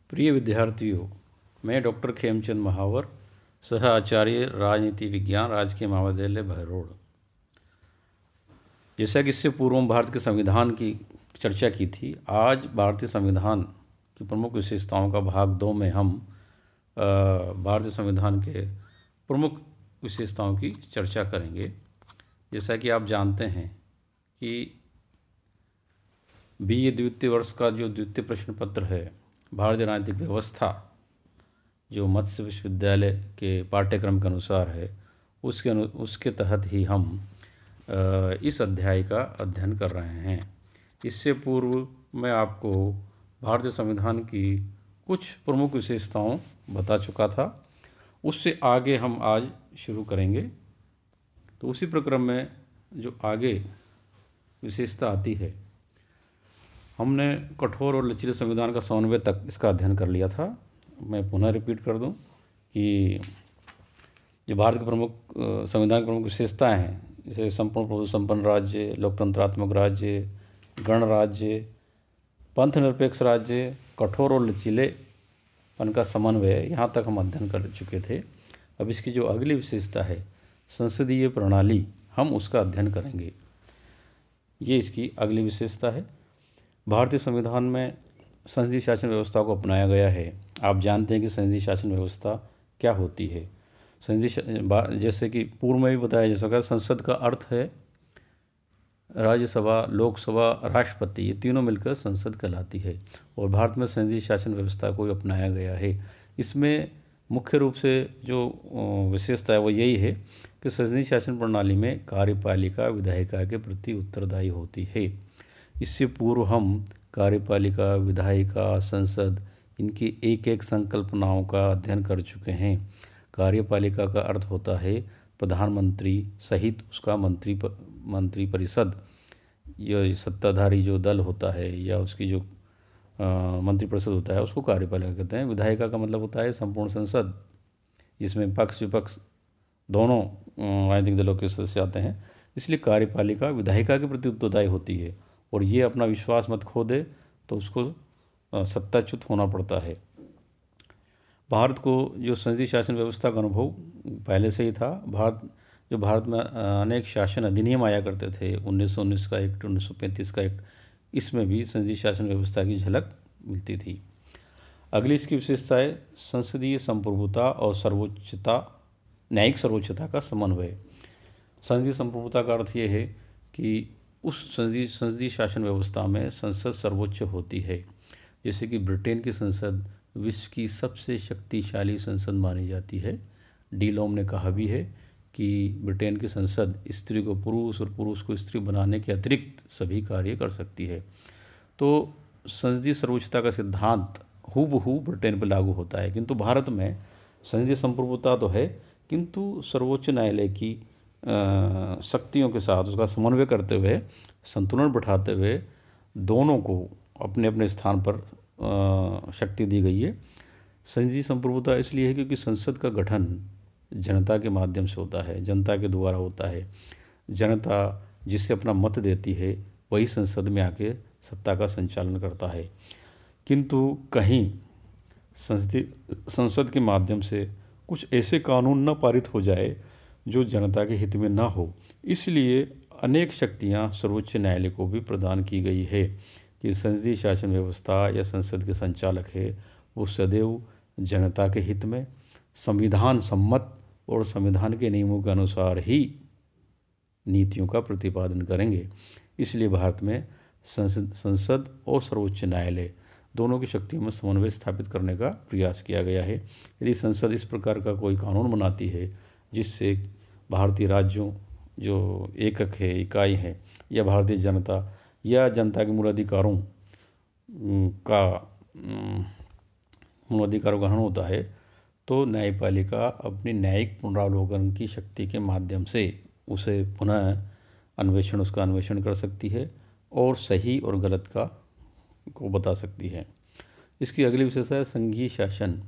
प्रिय विद्यार्थियों, मैं डॉक्टर खेमचंद महावर, सह आचार्य राजनीति विज्ञान, राजकीय महाविद्यालय बहरोड। जैसा कि इससे पूर्व हम भारत के संविधान की चर्चा की थी, आज भारतीय संविधान की प्रमुख विशेषताओं का भाग 2 में हम भारतीय संविधान के प्रमुख विशेषताओं की चर्चा करेंगे। जैसा कि आप जानते हैं कि BA द्वितीय वर्ष का जो द्वितीय प्रश्न पत्र है, भारतीय राजनीतिक व्यवस्था, जो मत्स्य विश्वविद्यालय के पाठ्यक्रम के अनुसार है, उसके तहत ही हम इस अध्याय का अध्ययन कर रहे हैं। इससे पूर्व मैं आपको भारतीय संविधान की कुछ प्रमुख विशेषताओं बता चुका था। उससे आगे हम आज शुरू करेंगे। तो उसी प्रक्रम में जो आगे विशेषता आती है, हमने कठोर और लचीले संविधान का समन्वय तक इसका अध्ययन कर लिया था। मैं पुनः रिपीट कर दूं कि जो भारत के प्रमुख संविधान की प्रमुख विशेषताएं हैं, जैसे संपूर्ण प्रभुत्व संपन्न राज्य, लोकतंत्रात्मक राज्य, गणराज्य, पंथ निरपेक्ष राज्य, कठोर और लचीलेपन का समन्वय, यहाँ तक हम अध्ययन कर चुके थे। अब इसकी जो अगली विशेषता है, संसदीय प्रणाली, हम उसका अध्ययन करेंगे। ये इसकी अगली विशेषता है। भारतीय संविधान में संसदीय शासन व्यवस्था को अपनाया गया है। आप जानते हैं कि संसदीय शासन व्यवस्था क्या होती है। जैसे कि पूर्व में भी बताया जा सका, संसद का अर्थ है राज्यसभा, लोकसभा, राष्ट्रपति, ये तीनों मिलकर संसद कहलाती है। और भारत में संसदीय शासन व्यवस्था को अपनाया गया है। इसमें मुख्य रूप से जो विशेषता है वो यही है कि संसदीय शासन प्रणाली में कार्यपालिका विधायिका के प्रति उत्तरदायी होती है। इससे पूर्व हम कार्यपालिका, विधायिका, संसद, इनकी एक एक संकल्पनाओं का अध्ययन कर चुके हैं। कार्यपालिका का अर्थ होता है प्रधानमंत्री सहित उसका मंत्री परिषद, यह सत्ताधारी जो दल होता है या उसकी जो मंत्रिपरिषद होता है, उसको कार्यपालिका कहते हैं। विधायिका का मतलब होता है संपूर्ण संसद, जिसमें पक्ष विपक्ष दोनों राजनीतिक दलों के सदस्य आते हैं। इसलिए कार्यपालिका विधायिका के प्रति उत्तरदायी होती है और ये अपना विश्वास मत खो दे तो उसको सत्ताच्युत होना पड़ता है। भारत को जो संसदीय शासन व्यवस्था का अनुभव पहले से ही था। भारत में अनेक शासन अधिनियम आया करते थे, 1919 का एक्ट, 1935 का एक्ट, इसमें भी संसदीय शासन व्यवस्था की झलक मिलती थी। अगली इसकी विशेषता है संसदीय संप्रभुता और सर्वोच्चता, न्यायिक सर्वोच्चता का समन्वय। संसदीय संप्रभुता का अर्थ ये है कि उस संसदीय शासन व्यवस्था में संसद सर्वोच्च होती है। जैसे कि ब्रिटेन की संसद विश्व की सबसे शक्तिशाली संसद मानी जाती है। डीलॉम ने कहा भी है कि ब्रिटेन की संसद स्त्री को पुरुष और पुरुष को स्त्री बनाने के अतिरिक्त सभी कार्य कर सकती है। तो संसदीय सर्वोच्चता का सिद्धांत हूबहू ब्रिटेन पर लागू होता है, किंतु भारत में संसदीय संप्रभुता तो है, किंतु सर्वोच्च न्यायालय की शक्तियों के साथ उसका समन्वय करते हुए, संतुलन बिठाते हुए दोनों को अपने अपने स्थान पर शक्ति दी गई है। संसदीय संप्रभुता इसलिए है क्योंकि संसद का गठन जनता के माध्यम से होता है, जनता के द्वारा होता है। जनता जिसे अपना मत देती है वही संसद में आके सत्ता का संचालन करता है। किंतु कहीं संसद के माध्यम से कुछ ऐसे कानून न पारित हो जाए जो जनता के हित में ना हो, इसलिए अनेक शक्तियां सर्वोच्च न्यायालय को भी प्रदान की गई है कि संसदीय शासन व्यवस्था या संसद के संचालक है वो सदैव जनता के हित में, संविधान सम्मत और संविधान के नियमों के अनुसार ही नीतियों का प्रतिपादन करेंगे। इसलिए भारत में संसद और सर्वोच्च न्यायालय दोनों की शक्तियों में समन्वय स्थापित करने का प्रयास किया गया है। यदि संसद इस प्रकार का कोई कानून बनाती है जिससे भारतीय राज्यों जो एकक है, इकाई है, या भारतीय जनता या जनता के मूलाधिकारों का हनन होता है, तो न्यायपालिका अपनी न्यायिक पुनरावलोकन की शक्ति के माध्यम से उसे पुनः उसका अन्वेषण कर सकती है और सही और गलत को बता सकती है। इसकी अगली विशेषता है संघीय शासन।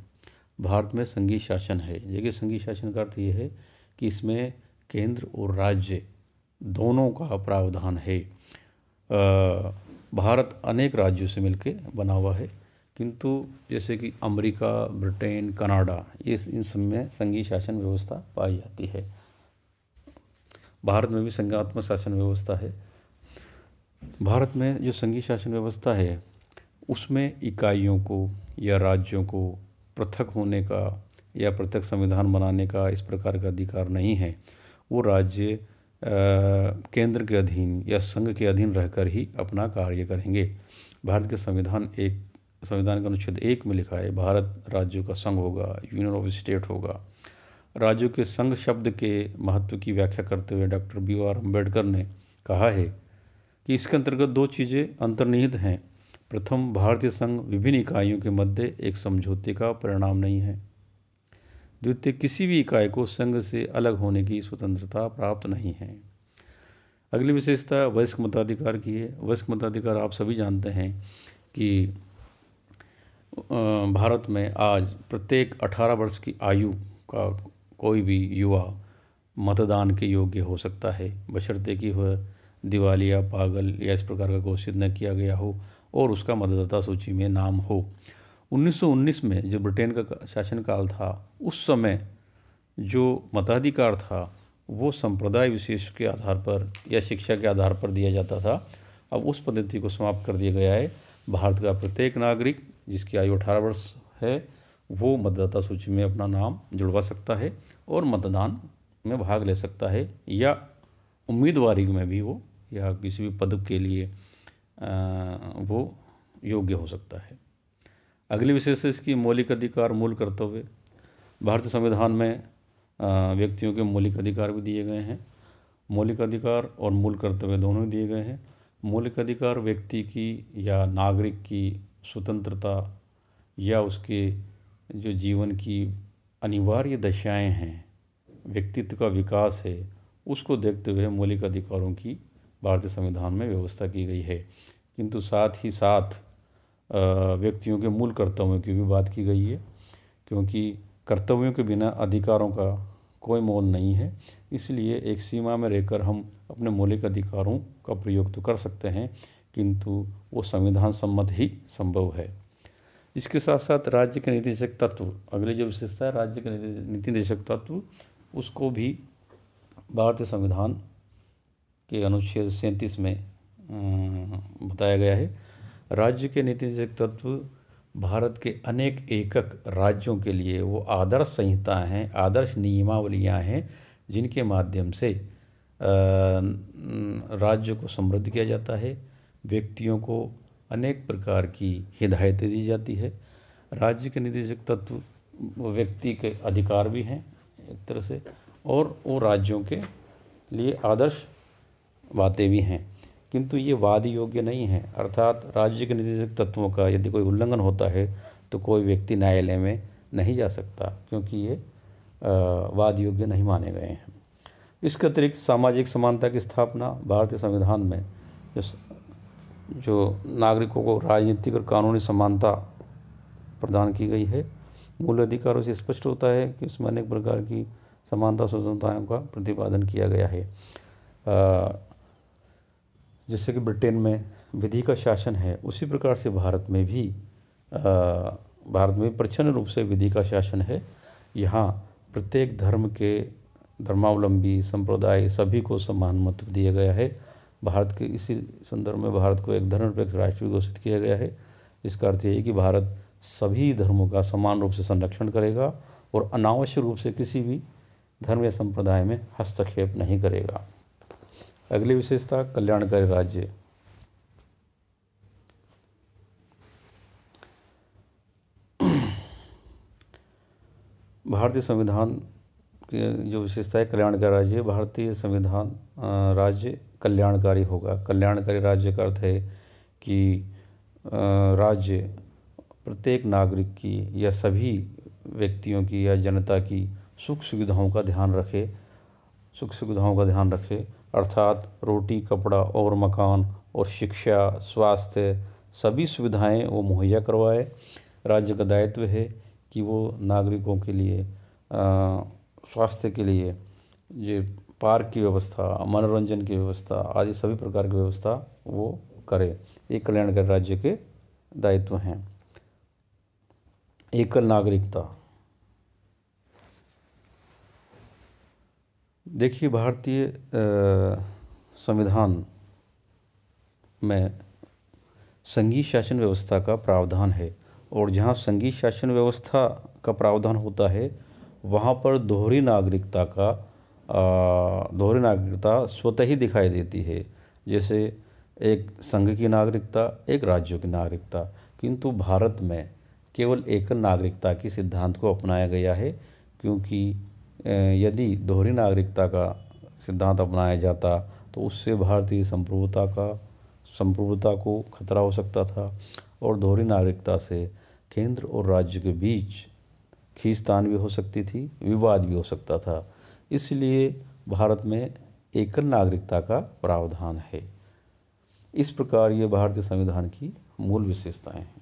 भारत में संघीय शासन है। देखिए, संघीय शासन का अर्थ ये है कि इसमें केंद्र और राज्य दोनों का प्रावधान है। भारत अनेक राज्यों से मिलकर बना हुआ है, किंतु जैसे कि अमेरिका, ब्रिटेन, कनाडा, इन सब में संघीय शासन व्यवस्था पाई जाती है। भारत में भी संघात्मक शासन व्यवस्था है। भारत में जो संघीय शासन व्यवस्था है उसमें इकाइयों को या राज्यों को पृथक होने का या पृथक संविधान बनाने का इस प्रकार का अधिकार नहीं है। वो राज्य केंद्र के अधीन या संघ के अधीन रहकर ही अपना कार्य करेंगे। भारत के संविधान का अनुच्छेद 1 में लिखा है, भारत राज्यों का संघ होगा, यूनियन ऑफ स्टेट होगा। राज्यों के संघ शब्द के महत्व की व्याख्या करते हुए डॉक्टर BR अम्बेडकर ने कहा है कि इसके अंतर्गत 2 चीज़ें अंतर्निहित हैं। प्रथम, भारतीय संघ विभिन्न इकाइयों के मध्य एक समझौते का परिणाम नहीं है। द्वितीय, किसी भी इकाई को संघ से अलग होने की स्वतंत्रता प्राप्त नहीं है। अगली विशेषता वयस्क मताधिकार की है। वयस्क मताधिकार आप सभी जानते हैं कि भारत में आज प्रत्येक 18 वर्ष की आयु का कोई भी युवा मतदान के योग्य हो सकता है, बशर्ते कि वह दिवालिया, पागल या इस प्रकार का घोषित न किया गया हो और उसका मतदाता सूची में नाम हो। 1919 में जो ब्रिटेन का शासनकाल था, उस समय जो मताधिकार था वो संप्रदाय विशेष के आधार पर या शिक्षा के आधार पर दिया जाता था। अब उस पद्धति को समाप्त कर दिया गया है। भारत का प्रत्येक नागरिक जिसकी आयु 18 वर्ष है वो मतदाता सूची में अपना नाम जुड़वा सकता है और मतदान में भाग ले सकता है, या उम्मीदवारी में भी वो या किसी भी पद के लिए वो योग्य हो सकता है। अगली विशेषता इसकी मौलिक अधिकार, मूल कर्तव्य। भारतीय संविधान में व्यक्तियों के मौलिक अधिकार भी दिए गए हैं। मौलिक अधिकार और मूल कर्तव्य दोनों ही दिए गए हैं। मौलिक अधिकार व्यक्ति की या नागरिक की स्वतंत्रता या उसके जो जीवन की अनिवार्य दशाएं हैं, व्यक्तित्व का विकास है, उसको देखते हुए मौलिक अधिकारों की भारतीय संविधान में व्यवस्था की गई है। किंतु साथ ही साथ व्यक्तियों के मूल कर्तव्यों की भी बात की गई है, क्योंकि कर्तव्यों के बिना अधिकारों का कोई मोल नहीं है। इसलिए एक सीमा में रहकर हम अपने मौलिक अधिकारों का प्रयोग तो कर सकते हैं, किंतु वो संविधान सम्मत ही संभव है। इसके साथ साथ राज्य के नीति निर्देशक तत्व, अगली जो विशेषता है राज्य के नीति निर्देशक तत्व, उसको भी भारतीय संविधान के अनुच्छेद 37 में बताया गया है। राज्य के नीति निर्देशक तत्व भारत के अनेक एकक राज्यों के लिए वो आदर्श संहिताएं हैं, आदर्श नियमावलियां हैं, जिनके माध्यम से राज्य को समृद्ध किया जाता है, व्यक्तियों को अनेक प्रकार की हिदायतें दी जाती है। राज्य के निर्देशक तत्व व्यक्ति के अधिकार भी हैं एक तरह से, और वो राज्यों के लिए आदर्श बातें भी हैं, किंतु ये वाद योग्य नहीं है। अर्थात राज्य के निर्देशक तत्वों का यदि कोई उल्लंघन होता है तो कोई व्यक्ति न्यायालय में नहीं जा सकता, क्योंकि ये वाद योग्य नहीं माने गए हैं। इसके अतिरिक्त सामाजिक समानता की स्थापना भारतीय संविधान में जो नागरिकों को राजनीतिक और कानूनी समानता प्रदान की गई है। मूल अधिकारों से स्पष्ट होता है कि उसमें अनेक प्रकार की समानता स्वतंत्रताओं का प्रतिपादन किया गया है। जैसे कि ब्रिटेन में विधि का शासन है, उसी प्रकार से भारत में भी प्रच्छन्न रूप से विधि का शासन है। यहाँ प्रत्येक धर्म के धर्मावलंबी संप्रदाय सभी को समान महत्व दिया गया है। भारत के इसी संदर्भ में भारत को एक धर्मनिरपेक्ष राष्ट्र भी घोषित किया गया है। इसका अर्थ यह है कि भारत सभी धर्मों का समान रूप से संरक्षण करेगा और अनावश्यक रूप से किसी भी धर्म या संप्रदाय में हस्तक्षेप नहीं करेगा। अगली विशेषता कल्याणकारी राज्य। भारतीय संविधान की जो विशेषता है कल्याणकारी राज्य, भारतीय संविधान राज्य कल्याणकारी होगा। कल्याणकारी राज्य का अर्थ है कि राज्य प्रत्येक नागरिक की या सभी व्यक्तियों की या जनता की सुख सुविधाओं का ध्यान रखे, अर्थात रोटी, कपड़ा और मकान और शिक्षा, स्वास्थ्य सभी सुविधाएं वो मुहैया करवाए। राज्य का दायित्व है कि वो नागरिकों के लिए स्वास्थ्य के लिए ये पार्क की व्यवस्था, मनोरंजन की व्यवस्था आदि सभी प्रकार की व्यवस्था वो करे। ये कल्याणकारी राज्य के दायित्व हैं। एकल नागरिकता। देखिए, भारतीय संविधान में संघीय शासन व्यवस्था का प्रावधान है, और जहाँ संघीय शासन व्यवस्था का प्रावधान होता है वहाँ पर दोहरी नागरिकता स्वतः ही दिखाई देती है। जैसे एक संघ की नागरिकता, एक राज्यों की नागरिकता, किंतु भारत में केवल एकल नागरिकता की सिद्धांत को अपनाया गया है, क्योंकि यदि दोहरी नागरिकता का सिद्धांत अपनाया जाता तो उससे भारतीय संप्रभुता को खतरा हो सकता था, और दोहरी नागरिकता से केंद्र और राज्य के बीच खींचतान भी हो सकती थी, विवाद भी हो सकता था। इसलिए भारत में एकल नागरिकता का प्रावधान है। इस प्रकार ये भारतीय संविधान की मूल विशेषताएं हैं।